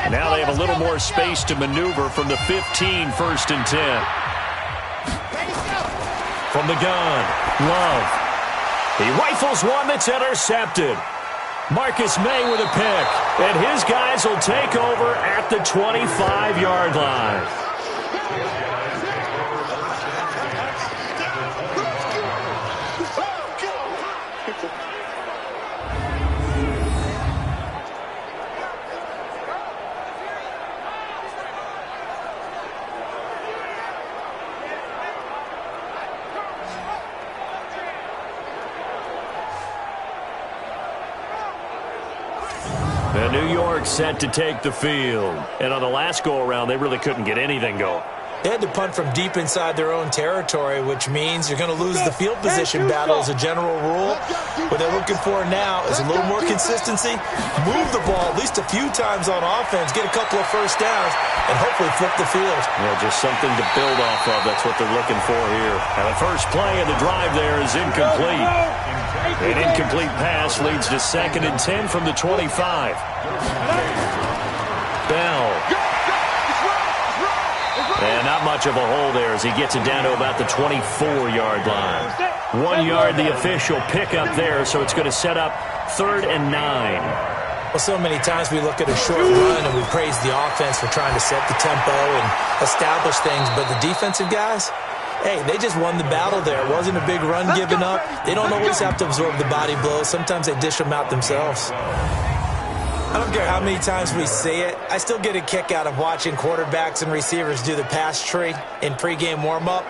Now they have a little more space to maneuver from the 15, 1st and 10. From the gun, Love. He rifles one that's intercepted. Marcus May with a pick, and his guys will take over at the 25-yard line. And New York set to take the field. And on the last go-around, they really couldn't get anything going. They had to punt from deep inside their own territory, which means you're going to lose the field position battle as a general rule. What they're looking for now is a little more consistency, move the ball at least a few times on offense, get a couple of first downs, and hopefully flip the field. Yeah, just something to build off of. That's what they're looking for here. And the first play of the drive there is incomplete. An incomplete pass leads to 2nd and 10 from the 25. Bell. And not much of a hole there as he gets it down to about the 24-yard line. 1 yard, the official pickup there, so it's going to set up 3rd and 9. Well, so many times we look at a short run and we praise the offense for trying to set the tempo and establish things, but the defensive guys, hey, they just won the battle there. It wasn't a big run given up. They don't always have to absorb the body blows. Sometimes they dish them out themselves. I don't care how many times we see it. I still get a kick out of watching quarterbacks and receivers do the pass tree in pregame warm-up.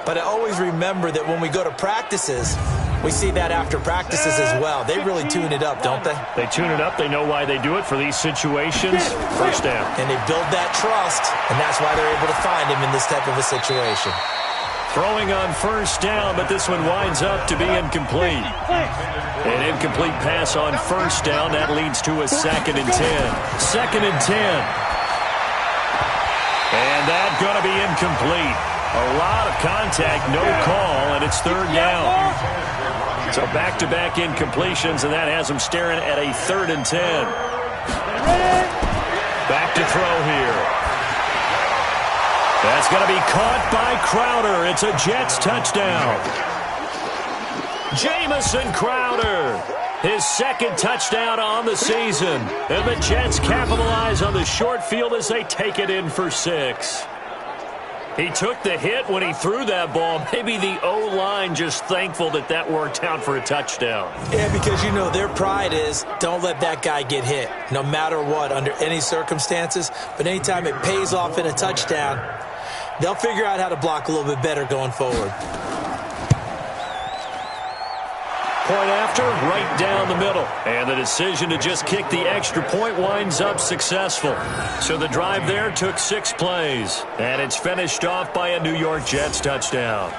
But I always remember that when we go to practices, we see that after practices as well. They really tune it up, don't they? They tune it up. They know why they do it for these situations. First down. And they build that trust, and that's why they're able to find him in this type of a situation. Throwing on first down, but this one winds up to be incomplete. An incomplete pass on first down. That leads to a 2nd and 10. 2nd and 10. And that's going to be incomplete. A lot of contact, no call, and it's 3rd down. So back-to-back incompletions, and that has them staring at a 3rd and 10. Back to throw here. That's going to be caught by Crowder. It's a Jets touchdown. Jamison Crowder, his 2nd touchdown on the season. And the Jets capitalize on the short field as they take it in for 6. He took the hit when he threw that ball. Maybe the O-line just thankful that that worked out for a touchdown. Yeah, because, you know, their pride is don't let that guy get hit, no matter what, under any circumstances. But anytime it pays off in a touchdown, they'll figure out how to block a little bit better going forward. Point after, right down the middle. And the decision to just kick the extra point winds up successful. So the drive there took 6 plays. And it's finished off by a New York Jets touchdown.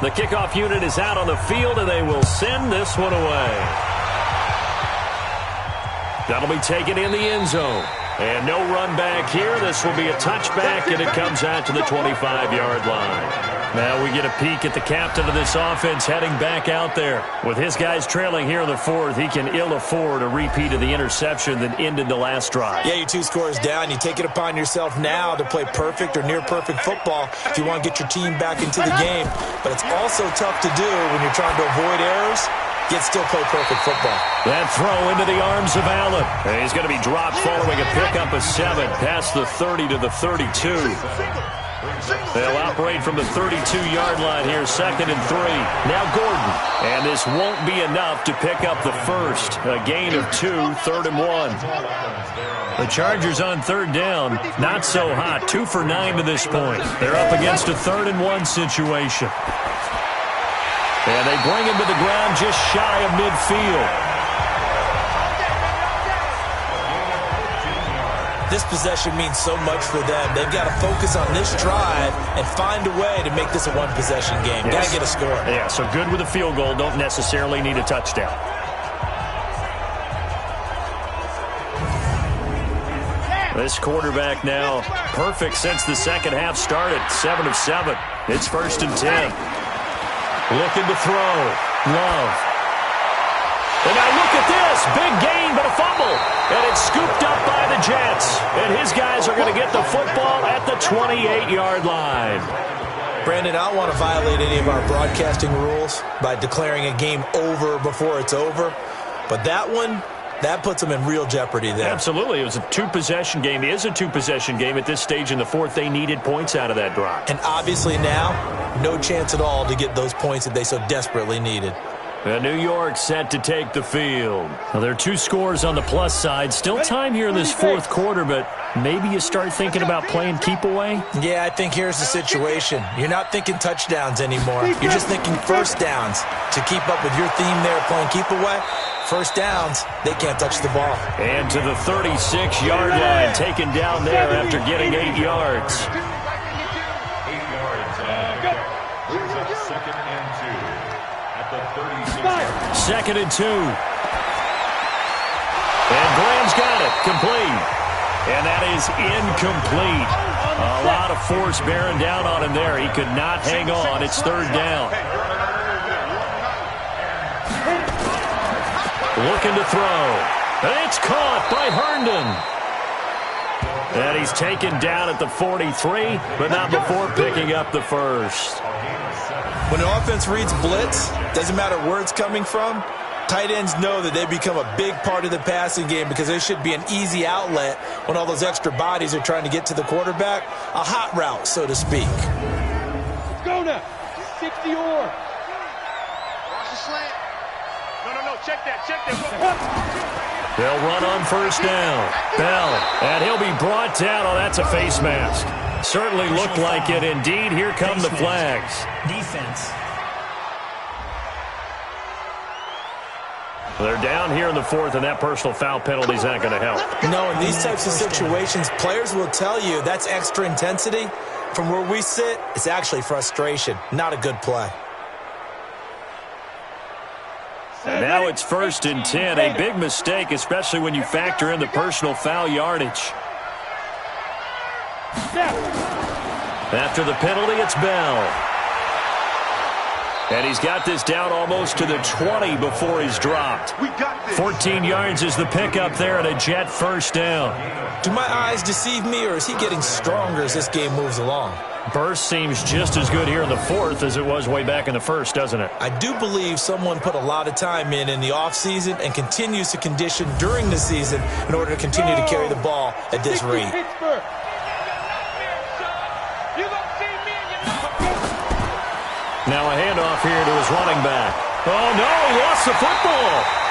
The kickoff unit is out on the field, and they will send this one away. That'll be taken in the end zone. And no run back here. This will be a touchback, and it comes out to the 25-yard line. Now we get a peek at the captain of this offense heading back out there. With his guys trailing here in the 4th, he can ill afford a repeat of the interception that ended the last drive. Yeah, you're 2 scores down. You take it upon yourself now to play perfect or near-perfect football if you want to get your team back into the game. But it's also tough to do when you're trying to avoid errors, yet still play perfect football. That throw into the arms of Allen. And he's going to be dropped following a pickup of 7 past the 30 to the 32. They'll operate from the 32-yard line here, 2nd and 3. Now Gordon. And this won't be enough to pick up the first. A gain of 2, 3rd and 1. The Chargers on 3rd down, not so hot. 2 for 9 to this point. They're up against a 3rd and 1 situation. And they bring him to the ground just shy of midfield. This possession means so much for them. They've got to focus on this drive and find a way to make this a one-possession game. Yes. Got to get a score. Yeah, so good with a field goal. Don't necessarily need a touchdown. This quarterback now perfect since the second half started. 7 of 7. It's 1st and 10. Looking to throw. Love. And now look at this. Big gain, but a fumble. And it's scooped up by the Jets. And his guys are going to get the football at the 28-yard line. Brandon, I don't want to violate any of our broadcasting rules by declaring a game over before it's over. But that one, that puts them in real jeopardy there. Absolutely. It was a 2-possession game. It is a 2-possession game at this stage in the 4th. They needed points out of that drive. And obviously now, no chance at all to get those points that they so desperately needed. And New York set to take the field. Now, there are 2 scores on the plus side. Still time here in this 4th quarter, but maybe you start thinking about playing keep away? Yeah, I think here's the situation. You're not thinking touchdowns anymore. You're just thinking first downs. To keep up with your theme there, playing keep away, first downs, they can't touch the ball. And to the 36-yard line, taken down there after getting 8 yards. 8 yards. Brings up 2nd and 2 at the 36. 2nd and 2. And Graham's got it. Complete. And that is incomplete. A lot of force bearing down on him there. He could not hang on. It's third down. Looking to throw. It's caught by Herndon. And he's taken down at the 43, but not before picking up the first. When the offense reads blitz, doesn't matter where it's coming from, tight ends know that they become a big part of the passing game because there should be an easy outlet when all those extra bodies are trying to get to the quarterback. A hot route, so to speak. Let's go now. 60 or. Watch the slant. No. Check that. They'll run on first down. Bell, and he'll be brought down. Oh, that's a face mask. Certainly looked like it. Indeed, here come the flags. Defense. They're down here in the fourth, and that personal foul penalty is not going to help. No, in these types of situations, players will tell you that's extra intensity. From where we sit, it's actually frustration. Not a good play. And now it's 1st and 10. A big mistake, especially when you factor in the personal foul yardage. After the penalty, it's Bell. And he's got this down almost to the 20 before he's dropped. 14 yards is the pickup there and a Jet first down. Do my eyes deceive me, or is he getting stronger as this game moves along? Burst seems just as good here in the fourth as it was way back in the first, doesn't it? I do believe someone put a lot of time in the offseason and continues to condition during the season in order to continue to carry the ball at this rate. Now a handoff here to his running back. Oh, no, he lost the football.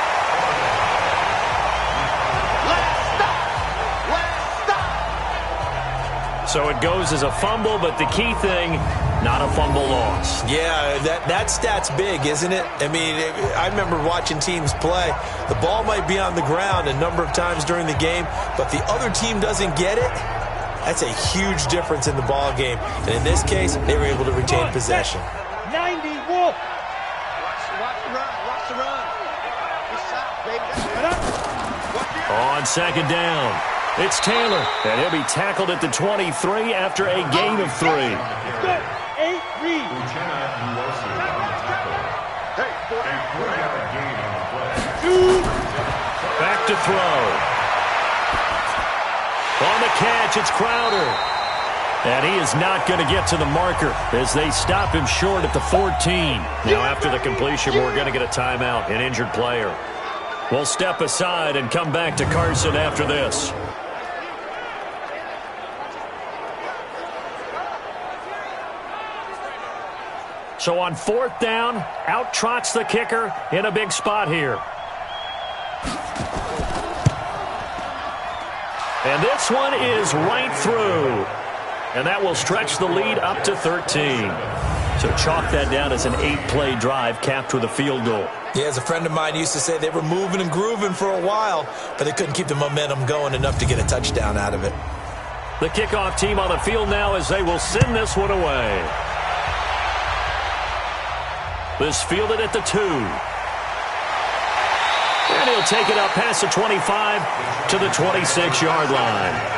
So it goes as a fumble, but the key thing, not a fumble loss. Yeah, that stat's big, isn't it? I mean, I remember watching teams play. The ball might be on the ground a number of times during the game, but the other team doesn't get it. That's a huge difference in the ball game. And in this case, they were able to retain possession. 90, Wolf. Watch the run. On second down, it's Taylor, and he'll be tackled at the 23 after a gain of 3. Good. 8 read. Back to throw. On the catch, it's Crowder. And he is not going to get to the marker as they stop him short at the 14. Now after the completion, we're going to get a timeout, an injured player. We'll step aside and come back to Carson after this. So on 4th down, out trots the kicker in a big spot here. And this one is right through. And that will stretch the lead up to 13. So chalk that down as an 8-play drive capped with a field goal. Yeah, as a friend of mine used to say, they were moving and grooving for a while, but they couldn't keep the momentum going enough to get a touchdown out of it. The kickoff team on the field now as they will send this one away. This fielded at the 2. And he'll take it up past the 25 to the 26-yard line.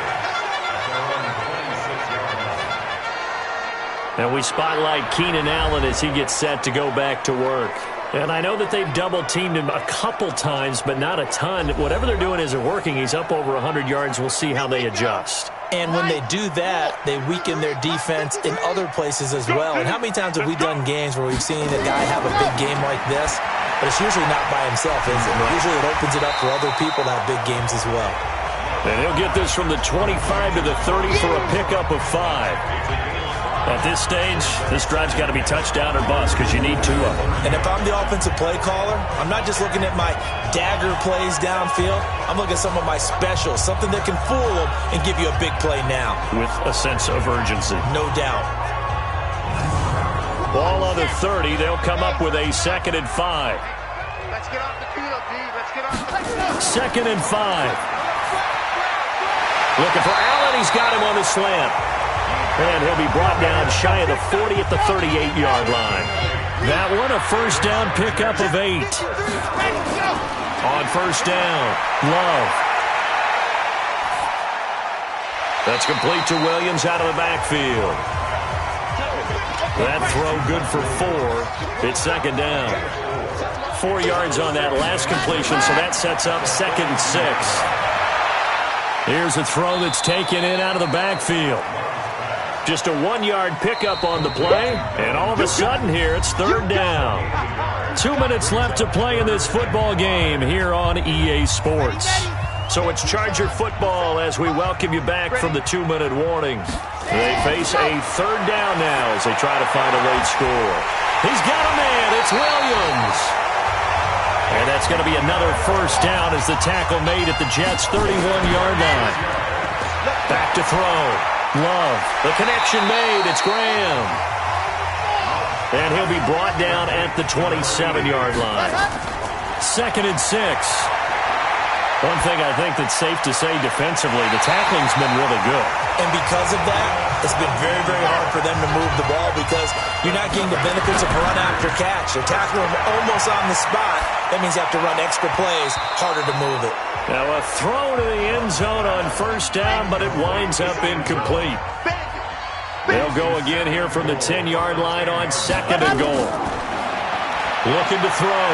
And we spotlight Keenan Allen as he gets set to go back to work. And I know that they've double-teamed him a couple times, but not a ton. Whatever they're doing isn't working. He's up over 100 yards. We'll see how they adjust. And when they do that, they weaken their defense in other places as well. And how many times have we done games where we've seen a guy have a big game like this? But it's usually not by himself, is it? Usually it opens it up for other people to have big games as well. And he'll get this from the 25 to the 30 for a pickup of 5. At this stage, this drive's got to be touchdown or bust because you need 2 of them. And if I'm the offensive play caller, I'm not just looking at my dagger plays downfield. I'm looking at some of my specials, something that can fool them and give you a big play now. With a sense of urgency. No doubt. Ball on the 30. They'll come up with a 2nd and 5. Let's get off the field, D. Let's get off the field. 2nd and 5. Looking for Allen. He's got him on the slant. And he'll be brought down shy of the 40 at the 38-yard line. That one, a first down pickup of 8. On first down, Love. That's complete to Williams out of the backfield. That throw good for 4. It's second down. 4 yards on that last completion, so that sets up 2nd and 6. Here's a throw that's taken in out of the backfield. Just a 1-yard pickup on the play, and all of a sudden here it's 3rd down. 2 minutes left to play in this football game here on EA Sports. So it's Charger football as we welcome you back from the 2-minute warning. They face a 3rd down now as they try to find a late score. He's got a man. It's Williams. And that's going to be another 1st down as the tackle made at the Jets' 31-yard line. Back to throw. Love. The connection made. It's Graham. And he'll be brought down at the 27-yard line. 2nd and 6. One thing I think that's safe to say defensively, the tackling's been really good. And because of that, it's been very, very hard for them to move the ball because you're not getting the benefits of run after catch. They're tackling them almost on the spot. That means you have to run extra plays, harder to move it. Now a throw to the end zone on 1st down, but it winds up incomplete. They'll go again here from the 10-yard line on 2nd and goal. Looking to throw.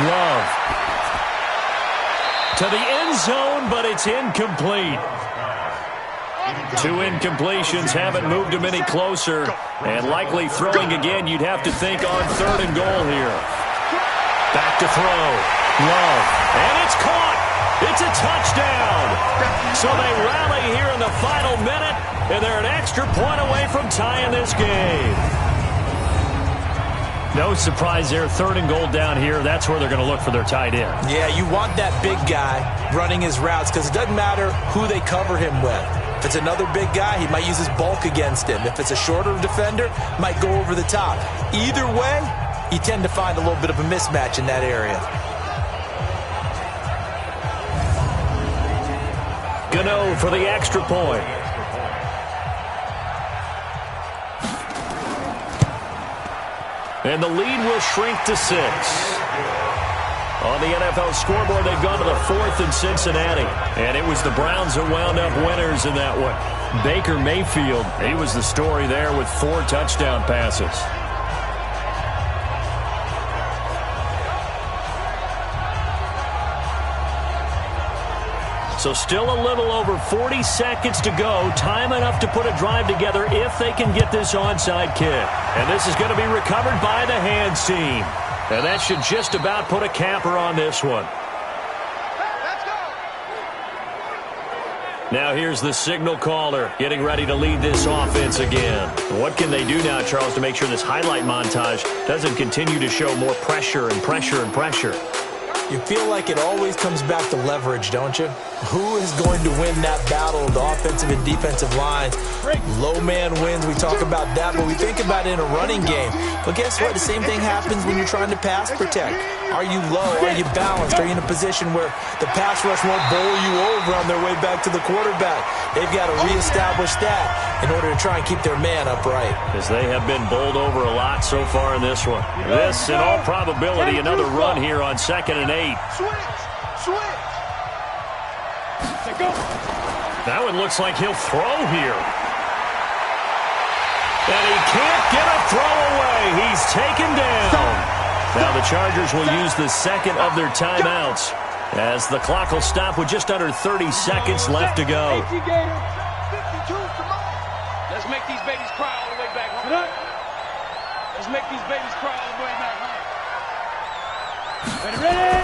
Love. To the end zone, but it's incomplete. 2 incompletions haven't moved him any closer. And likely throwing again, you'd have to think on 3rd and goal here. Back to throw. Love. And it's caught. It's a touchdown. So they rally here in the final minute, and they're an extra point away from tying this game. No surprise there. 3rd and goal down here. That's where they're going to look for their tight end. Yeah, you want that big guy running his routes because it doesn't matter who they cover him with. If it's another big guy, he might use his bulk against him. If it's a shorter defender, might go over the top. Either way, you tend to find a little bit of a mismatch in that area. Gano for the extra point. And the lead will shrink to 6. On the NFL scoreboard, they've gone to the 4th in Cincinnati. And it was the Browns that wound up winners in that one. Baker Mayfield, he was the story there with 4 touchdown passes. So still a little over 40 seconds to go. Time enough to put a drive together if they can get this onside kick. And this is going to be recovered by the hands team. And that should just about put a capper on this one. Now here's the signal caller getting ready to lead this offense again. What can they do now, Charles, to make sure this highlight montage doesn't continue to show more pressure and pressure and pressure? You feel like it always comes back to leverage, don't you? Who is going to win that battle of the offensive and defensive lines? Low man wins. We talk about that, but we think about it in a running game. But guess what? The same thing happens when you're trying to pass protect. Are you low? Are you balanced? Are you in a position where the pass rush won't bowl you over on their way back to the quarterback? They've got to reestablish that in order to try and keep their man upright. As they have been bowled over a lot so far in this one. This, in all probability, another run here on 2nd and 8. Switch. Go. That one looks like he'll throw here. And he can't get a throw away. He's taken down. Now the Chargers will use the 2nd of their timeouts as the clock will stop with just under 30 seconds left to go. 52, come on. Let's make these babies cry all the way back home. Let's make these babies cry all the way back home. Ready?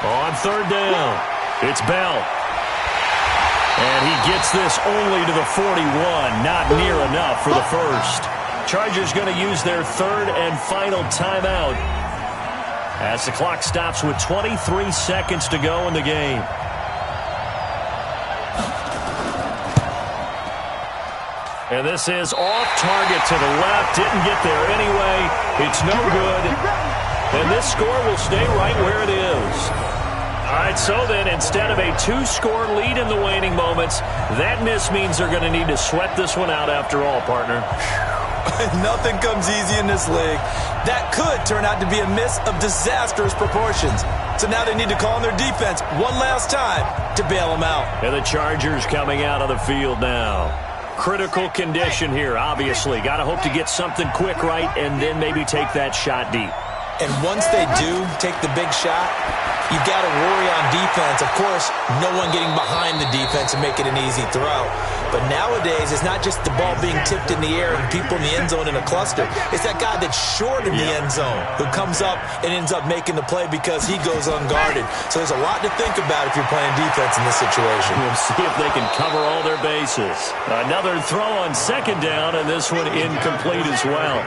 On 3rd down, it's Bell. And he gets this only to the 41, not near enough for the first. Chargers going to use their 3rd and final timeout as the clock stops with 23 seconds to go in the game. And this is off target to the left. Didn't get there anyway. It's no good. And this score will stay right where it is. All right, so then instead of a 2-score lead in the waning moments, that miss means they're going to need to sweat this one out after all, partner. Nothing comes easy in this league. That could turn out to be a miss of disastrous proportions. So now they need to call on their defense one last time to bail them out. And the Chargers coming out on the field now. Critical condition here, obviously. Got to hope to get something quick right and then maybe take that shot deep. And once they do take the big shot, you've got to worry on defense. Of course, no one getting behind the defense and making an easy throw. But nowadays, it's not just the ball being tipped in the air and people in the end zone in a cluster. It's that guy that's short in the end zone who comes up and ends up making the play because he goes unguarded. So there's a lot to think about if you're playing defense in this situation. We'll see if they can cover all their bases. Another throw on second down, and this one incomplete as well.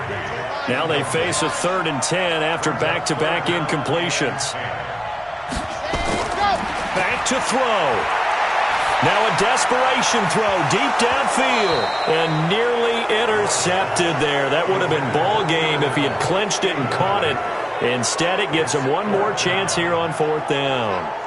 Now they face a 3rd and 10 after back-to-back incompletions. Back to throw. Now a desperation throw deep downfield and nearly intercepted there. That would have been ball game if he had clinched it and caught it. Instead, it gives him one more chance here on 4th down.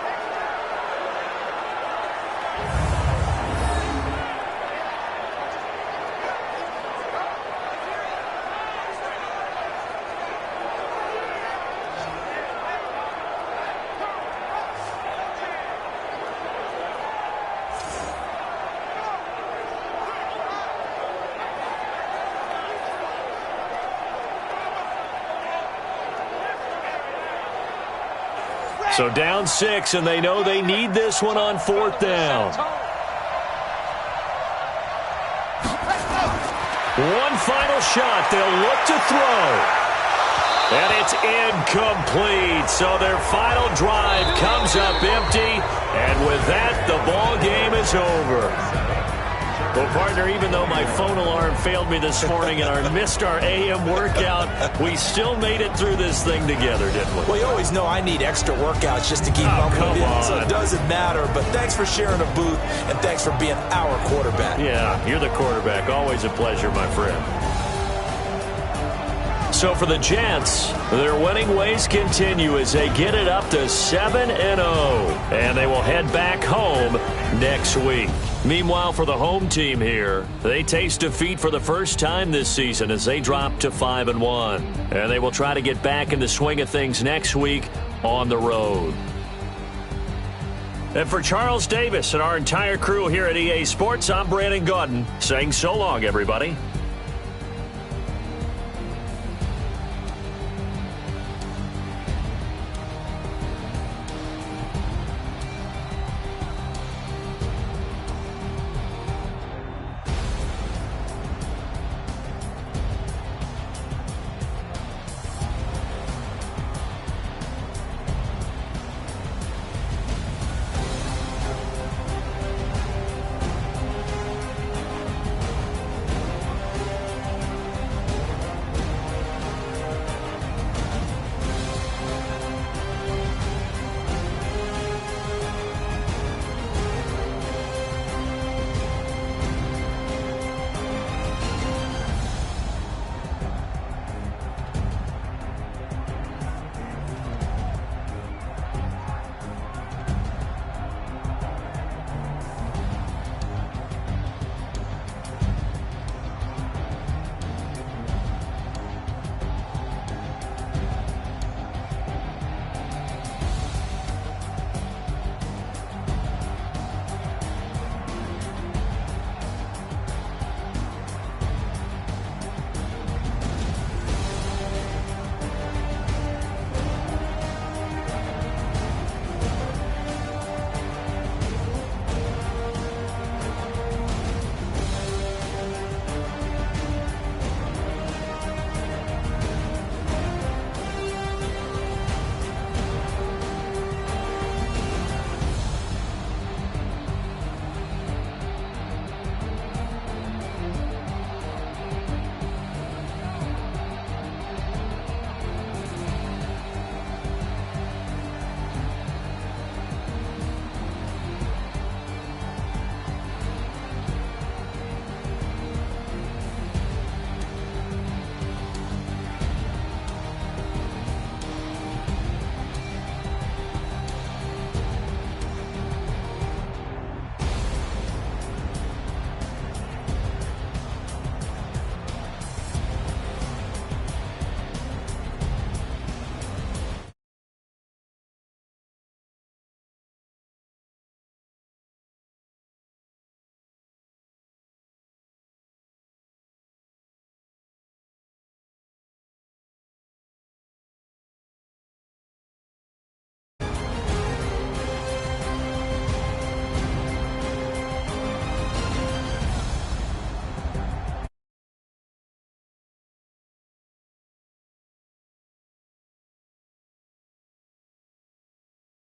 So down 6, and they know they need this one on 4th down. One final shot. They'll look to throw. And it's incomplete. So their final drive comes up empty. And with that, the ball game is over. Well, partner, even though my phone alarm failed me this morning and I missed our AM workout, we still made it through this thing together, didn't we? Well, you always know I need extra workouts just to keep up with you, so it doesn't matter. But thanks for sharing a booth, and thanks for being our quarterback. Yeah, you're the quarterback. Always a pleasure, my friend. So for the Jets, their winning ways continue as they get it up to 7-0. And they will head back home next week. Meanwhile, for the home team here, they taste defeat for the first time this season as they drop to 5-1. And they will try to get back in the swing of things next week on the road. And for Charles Davis and our entire crew here at EA Sports, I'm Brandon Gaudin saying so long, everybody.